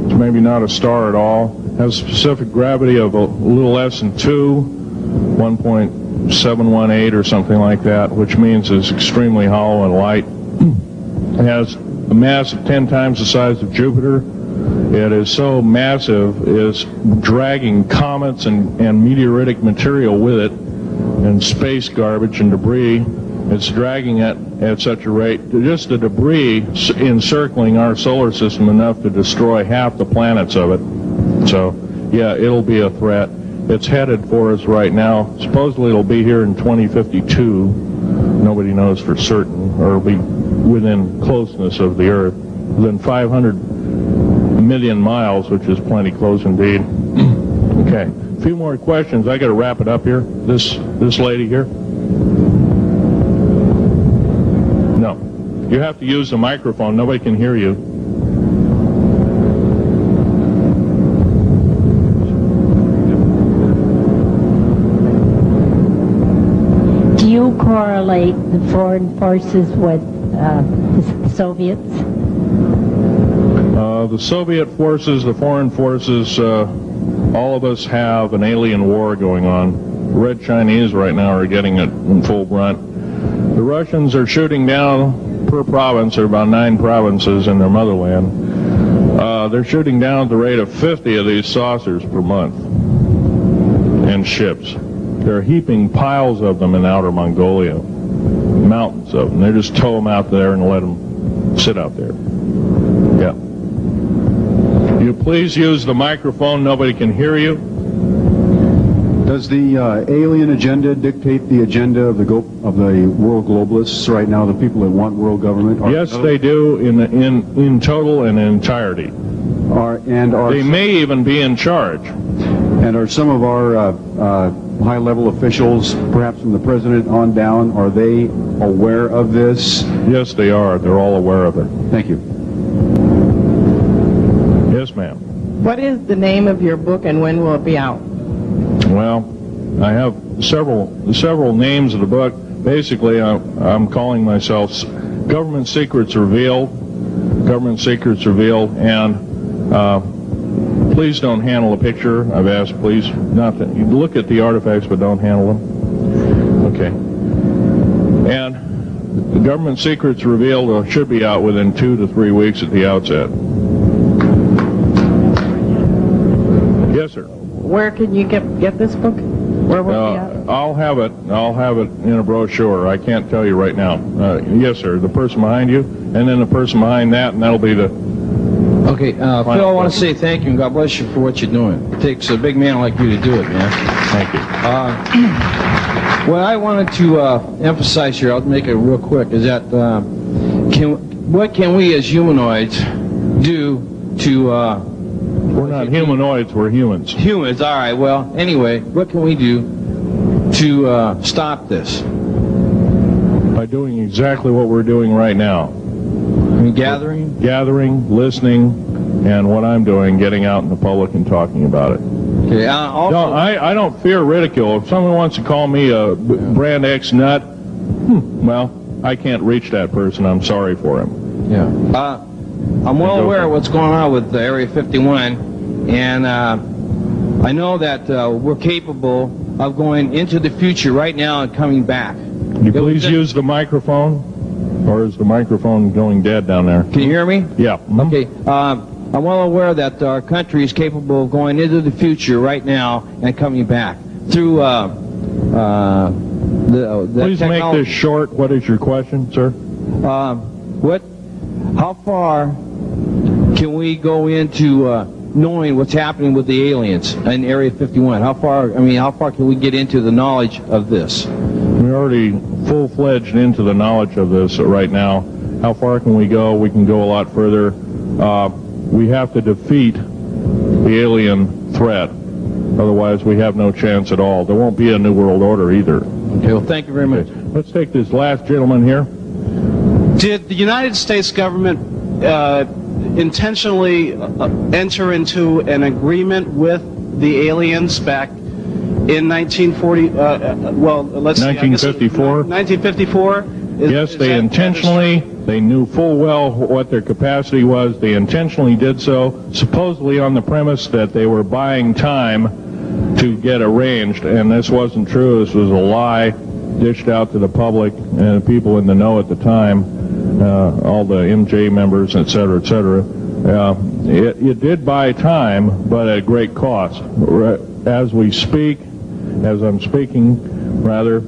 It's maybe not a star at all. It has a specific gravity of a little less than 1.718 or something like that, which means it's extremely hollow and light. It has a mass of 10 times the size of Jupiter. It is so massive, it's dragging comets and meteoritic material with it, and space garbage and debris. It's dragging it at such a rate, just the debris encircling our solar system enough to destroy half the planets of it. So, yeah, it'll be a threat. It's headed for us right now. Supposedly it'll be here in 2052. Nobody knows for certain, or it'll be within closeness of the Earth, within 500 million miles, which is plenty close indeed. Okay, a few more questions. I got to wrap it up here. This lady here. No, you have to use the microphone. Nobody can hear you. Do you correlate the foreign forces with the Soviets? The Soviet forces, the foreign forces, all of us have an alien war going on. The Red Chinese right now are getting it in full brunt. The Russians are shooting down per province. There are about 9 provinces in their motherland. They're shooting down at the rate of 50 of these saucers per month and ships. They're heaping piles of them in outer Mongolia, mountains of them. They just tow them out there and let them sit out there. Yeah. You please use the microphone. Nobody can hear you. Does the alien agenda dictate the agenda of the world globalists right now, the people that want world government? Yes, they do in total and in entirety. They may even be in charge. And are some of our high-level officials, perhaps from the president on down, are they aware of this? Yes, they are. They're all aware of it. Thank you. Yes, ma'am. What is the name of your book and when will it be out? Well, I have several names of the book. Basically, I'm calling myself Government Secrets Revealed. Government Secrets Revealed, and please don't handle a picture. I've asked, please, not to look at the artifacts, but don't handle them. Okay. And the Government Secrets Revealed should be out within 2 to 3 weeks at the outset. Yes, sir. Where can you get this book? Where will it be out? I'll have it in a brochure. I can't tell you right now. Yes, sir. The person behind you, and then the person behind that, and that'll be the... Okay, Phil, I want to say thank you and God bless you for what you're doing. It takes a big man like you to do it, man. Thank you. What I wanted to emphasize here, I'll make it real quick, is that what can we as humanoids do to... We're not humanoids, we're humans. Humans, all right. Well, anyway, what can we do to stop this? By doing exactly what we're doing right now. I mean, gathering, listening, and what I'm doing, getting out in the public and talking about it. Okay. Also, no, I don't fear ridicule. If someone wants to call me a brand X nut, well, I can't reach that person. I'm sorry for him. Yeah. I'm well aware of what's going on with Area 51, and I know that we're capable of going into the future right now and coming back. Can you please use the microphone? Or is the microphone going dead down there? Can you hear me? Yeah. Okay. I'm well aware that our country is capable of going into the future right now and coming back through the Please make this short. What is your question, sir? How far can we go into knowing what's happening with the aliens in Area 51? How far can we get into the knowledge of this? We're already full-fledged into the knowledge of this right now. How far can we go? We can go a lot further. We have to defeat the alien threat. Otherwise, we have no chance at all. There won't be a New World Order either. Okay, well, thank you very much. Let's take this last gentleman here. Did the United States government intentionally enter into an agreement with the aliens back in 1954? 1954? Yes, they intentionally, they knew full well what their capacity was. They intentionally did so, supposedly on the premise that they were buying time to get arranged, and this wasn't true. This was a lie dished out to the public and people in the know at the time, all the MJ members, et cetera, et cetera. It did buy time, but at great cost. As we speak, as I'm speaking, rather,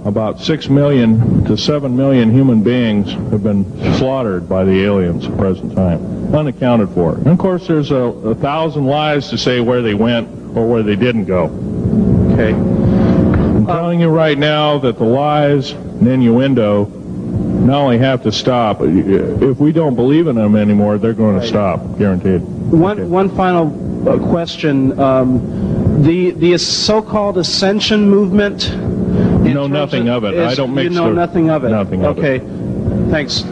about 6 million to 7 million human beings have been slaughtered by the aliens at the present time, unaccounted for. And of course, there's 1,000 lies to say where they went or where they didn't go. Okay. I'm telling you right now that the lies and innuendo not only have to stop, if we don't believe in them anymore, they're going to stop, guaranteed. One final question. The so-called ascension movement. Know nothing of it. I don't mix. You know nothing of it. Nothing of it. Okay. Thanks.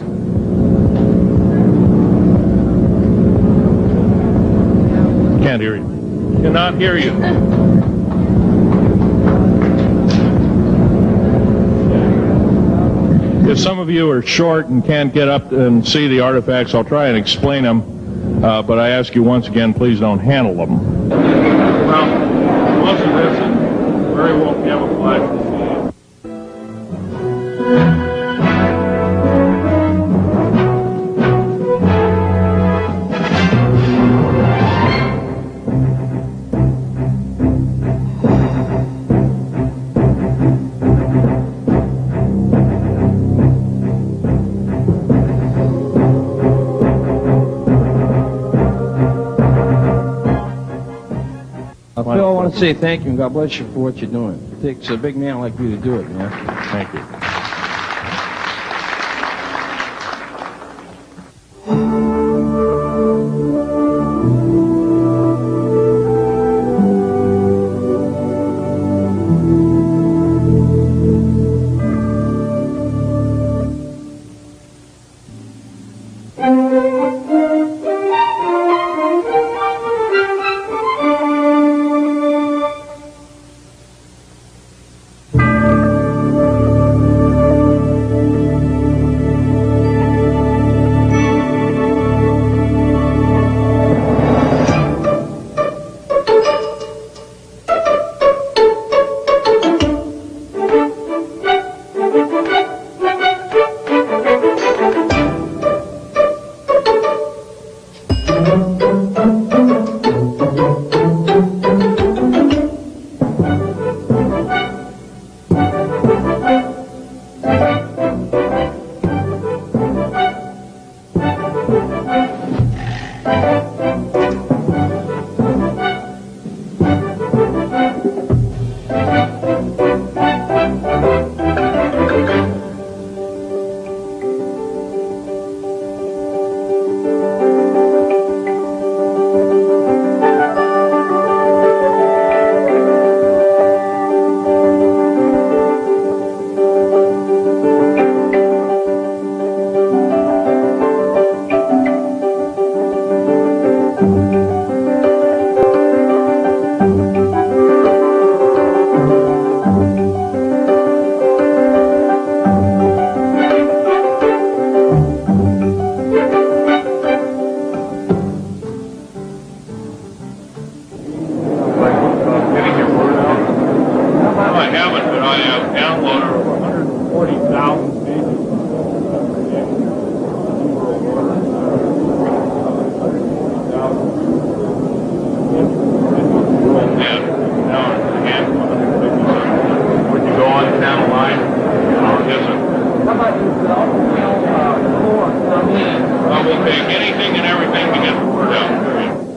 Can't hear you. Cannot hear you. If some of you are short and can't get up and see the artifacts, I'll try and explain them. But I ask you once again, please don't handle them. Well, most of this is very well camouflaged. Phil, I want to say thank you and God bless you for what you're doing. It takes a big man like you to do it, man. Thank you. We'll take anything and everything to get the word out.